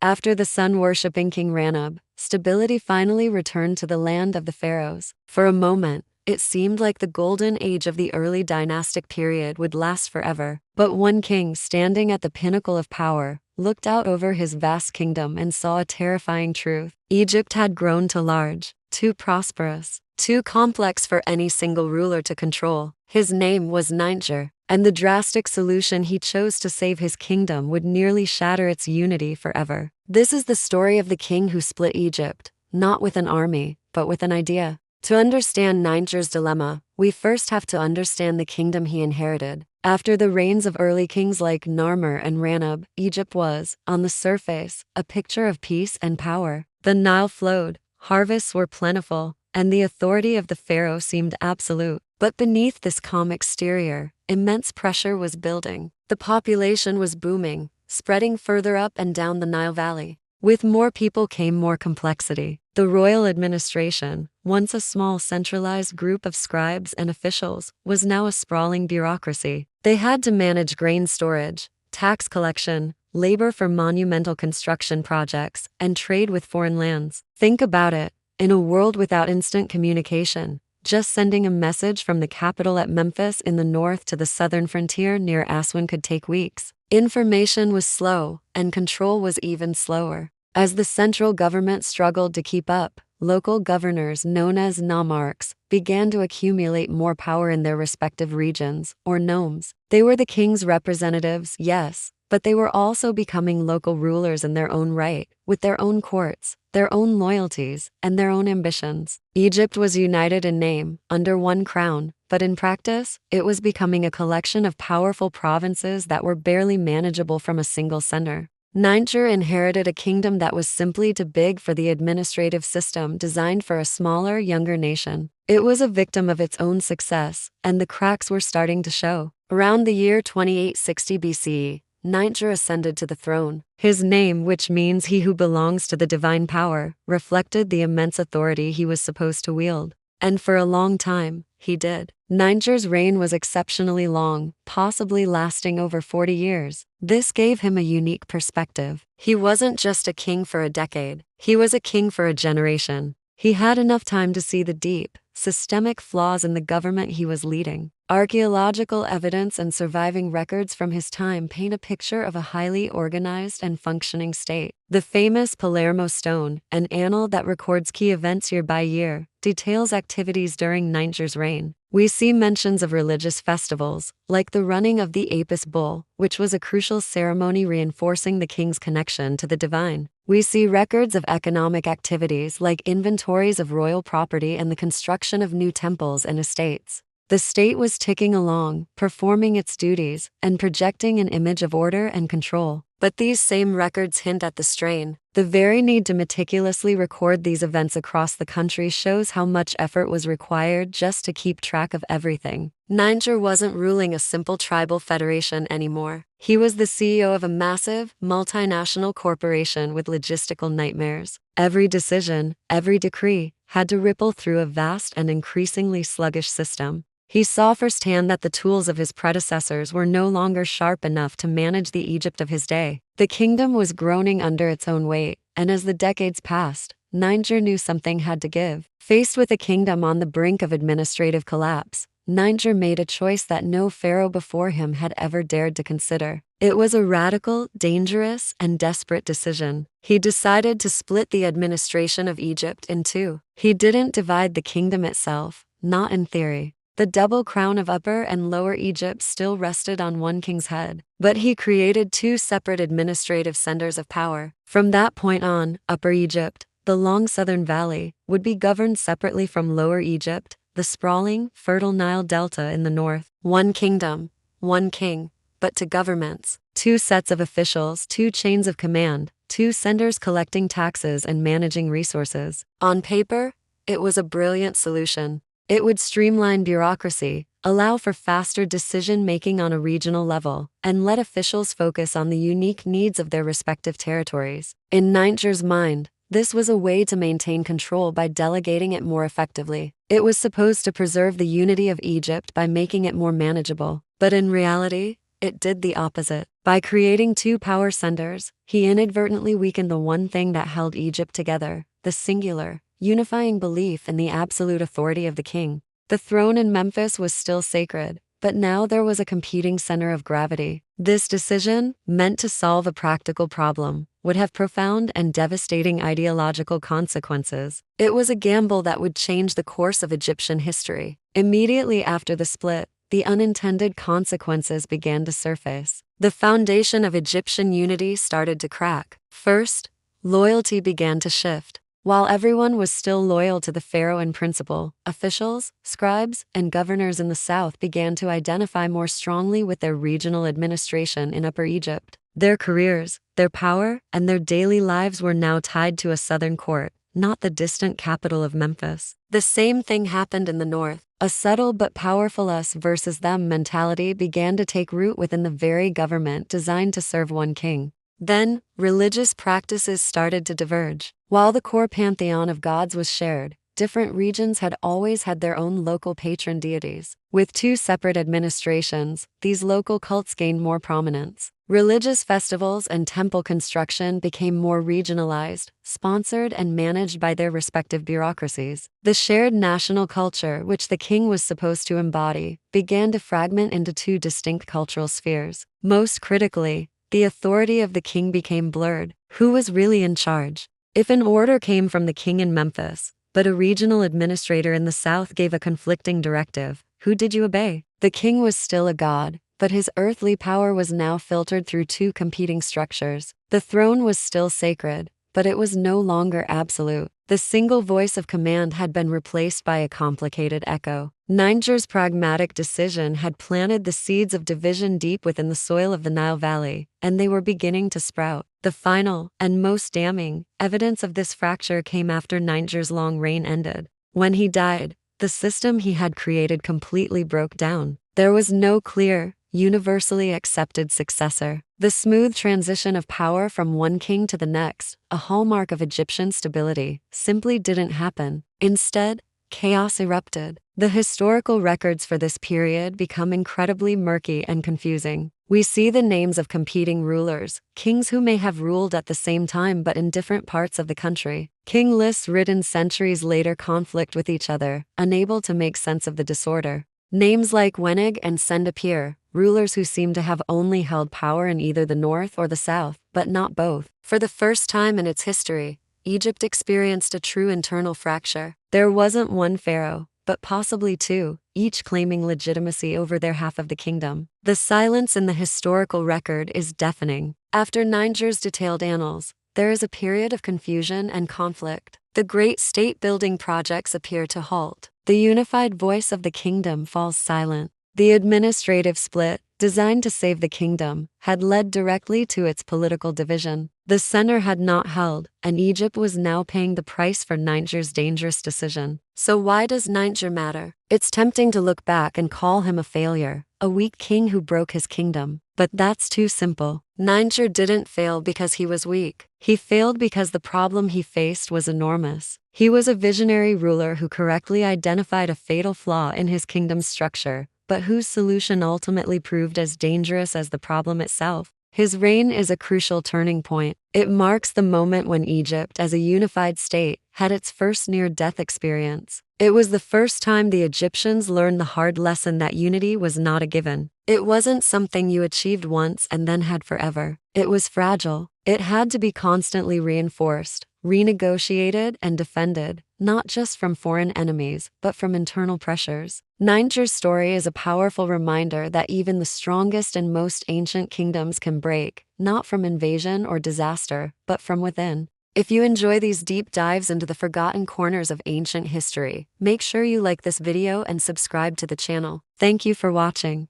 After the sun-worshipping King Ranab, stability finally returned to the land of the pharaohs. For a moment, it seemed like the golden age of the early dynastic period would last forever. But one king, standing at the pinnacle of power, looked out over his vast kingdom and saw a terrifying truth. Egypt had grown too large, too prosperous, too complex for any single ruler to control. His name was Nynetjer, and the drastic solution he chose to save his kingdom would nearly shatter its unity forever. This is the story of the king who split Egypt, not with an army, but with an idea. To understand Nynetjer's dilemma, we first have to understand the kingdom he inherited. After the reigns of early kings like Narmer and Ranab, Egypt was, on the surface, a picture of peace and power. The Nile flowed, harvests were plentiful, and the authority of the pharaoh seemed absolute. But beneath this calm exterior, immense pressure was building. The population was booming, spreading further up and down the Nile Valley. With more people came more complexity. The royal administration, once a small centralized group of scribes and officials, was now a sprawling bureaucracy. They had to manage grain storage, tax collection, labor for monumental construction projects, and trade with foreign lands. Think about it. In a world without instant communication, just sending a message from the capital at Memphis in the north to the southern frontier near Aswan could take weeks. Information was slow, and control was even slower. As the central government struggled to keep up, local governors known as nomarchs began to accumulate more power in their respective regions, or nomes. They were the king's representatives, yes, but they were also becoming local rulers in their own right, with their own courts, their own loyalties, and their own ambitions. Egypt was united in name, under one crown, but in practice, it was becoming a collection of powerful provinces that were barely manageable from a single center. Nynetjer inherited a kingdom that was simply too big for the administrative system designed for a smaller, younger nation. It was a victim of its own success, and the cracks were starting to show. Around the year 2860 BCE, Nynetjer ascended to the throne. His name, which means he who belongs to the divine power, reflected the immense authority he was supposed to wield. And for a long time, he did. Nynetjer's reign was exceptionally long, possibly lasting over 40 years. This gave him a unique perspective. He wasn't just a king for a decade, he was a king for a generation. He had enough time to see the deep, systemic flaws in the government he was leading. Archaeological evidence and surviving records from his time paint a picture of a highly organized and functioning state. The famous Palermo stone, an annal that records key events year by year, details activities during Nynetjer's reign. We see mentions of religious festivals, like the running of the Apis bull, which was a crucial ceremony reinforcing the king's connection to the divine. We see records of economic activities like inventories of royal property and the construction of new temples and estates. The state was ticking along, performing its duties, and projecting an image of order and control. But these same records hint at the strain. The very need to meticulously record these events across the country shows how much effort was required just to keep track of everything. Nynetjer wasn't ruling a simple tribal federation anymore. He was the CEO of a massive, multinational corporation with logistical nightmares. Every decision, every decree, had to ripple through a vast and increasingly sluggish system. He saw firsthand that the tools of his predecessors were no longer sharp enough to manage the Egypt of his day. The kingdom was groaning under its own weight, and as the decades passed, Nynetjer knew something had to give. Faced with a kingdom on the brink of administrative collapse, Nynetjer made a choice that no pharaoh before him had ever dared to consider. It was a radical, dangerous, and desperate decision. He decided to split the administration of Egypt in two. He didn't divide the kingdom itself, not in theory. The double crown of Upper and Lower Egypt still rested on one king's head, but he created two separate administrative centers of power. From that point on, Upper Egypt, the long southern valley, would be governed separately from Lower Egypt, the sprawling, fertile Nile Delta in the north. One kingdom, one king, but two governments, two sets of officials, two chains of command, two centers collecting taxes and managing resources. On paper, it was a brilliant solution. It would streamline bureaucracy, allow for faster decision-making on a regional level, and let officials focus on the unique needs of their respective territories. In Nynetjer's mind, this was a way to maintain control by delegating it more effectively. It was supposed to preserve the unity of Egypt by making it more manageable. But in reality, it did the opposite. By creating two power centers, he inadvertently weakened the one thing that held Egypt together, the singular, unifying belief in the absolute authority of the king. The throne in Memphis was still sacred, but now there was a competing center of gravity. This decision, meant to solve a practical problem, would have profound and devastating ideological consequences. It was a gamble that would change the course of Egyptian history. Immediately after the split, the unintended consequences began to surface. The foundation of Egyptian unity started to crack. First, loyalty began to shift. While everyone was still loyal to the pharaoh in principle, officials, scribes, and governors in the south began to identify more strongly with their regional administration in Upper Egypt. Their careers, their power, and their daily lives were now tied to a southern court, not the distant capital of Memphis. The same thing happened in the north. A subtle but powerful us versus them mentality began to take root within the very government designed to serve one king. Then, religious practices started to diverge. While the core pantheon of gods was shared, different regions had always had their own local patron deities. With two separate administrations, these local cults gained more prominence. Religious festivals and temple construction became more regionalized, sponsored and managed by their respective bureaucracies. The shared national culture, which the king was supposed to embody, began to fragment into two distinct cultural spheres. Most critically, the authority of the king became blurred. Who was really in charge? If an order came from the king in Memphis, but a regional administrator in the south gave a conflicting directive, who did you obey? The king was still a god, but his earthly power was now filtered through two competing structures. The throne was still sacred, but it was no longer absolute. The single voice of command had been replaced by a complicated echo. Nynetjer's pragmatic decision had planted the seeds of division deep within the soil of the Nile Valley, and they were beginning to sprout. The final, and most damning, evidence of this fracture came after Nynetjer's long reign ended. When he died, the system he had created completely broke down. There was no clear, universally accepted successor. The smooth transition of power from one king to the next, a hallmark of Egyptian stability, simply didn't happen. Instead, chaos erupted. The historical records for this period become incredibly murky and confusing. We see the names of competing rulers, kings who may have ruled at the same time but in different parts of the country. King lists written centuries later conflict with each other, unable to make sense of the disorder. Names like Wenig and Send appear, rulers who seem to have only held power in either the north or the south, but not both. For the first time in its history, Egypt experienced a true internal fracture. There wasn't one pharaoh, but possibly two, each claiming legitimacy over their half of the kingdom. The silence in the historical record is deafening. After Nynetjer's detailed annals, there is a period of confusion and conflict. The great state-building projects appear to halt. The unified voice of the kingdom falls silent. The administrative split, designed to save the kingdom, had led directly to its political division. The center had not held, and Egypt was now paying the price for Nynetjer's dangerous decision. So why does Nynetjer matter? It's tempting to look back and call him a failure, a weak king who broke his kingdom. But that's too simple. Nynetjer didn't fail because he was weak. He failed because the problem he faced was enormous. He was a visionary ruler who correctly identified a fatal flaw in his kingdom's structure, but whose solution ultimately proved as dangerous as the problem itself. His reign is a crucial turning point. It marks the moment when Egypt, as a unified state, had its first near-death experience. It was the first time the Egyptians learned the hard lesson that unity was not a given. It wasn't something you achieved once and then had forever. It was fragile. It had to be constantly reinforced, renegotiated, and defended, not just from foreign enemies, but from internal pressures. Nynetjer's story is a powerful reminder that even the strongest and most ancient kingdoms can break, not from invasion or disaster, but from within. If you enjoy these deep dives into the forgotten corners of ancient history, make sure you like this video and subscribe to the channel. Thank you for watching.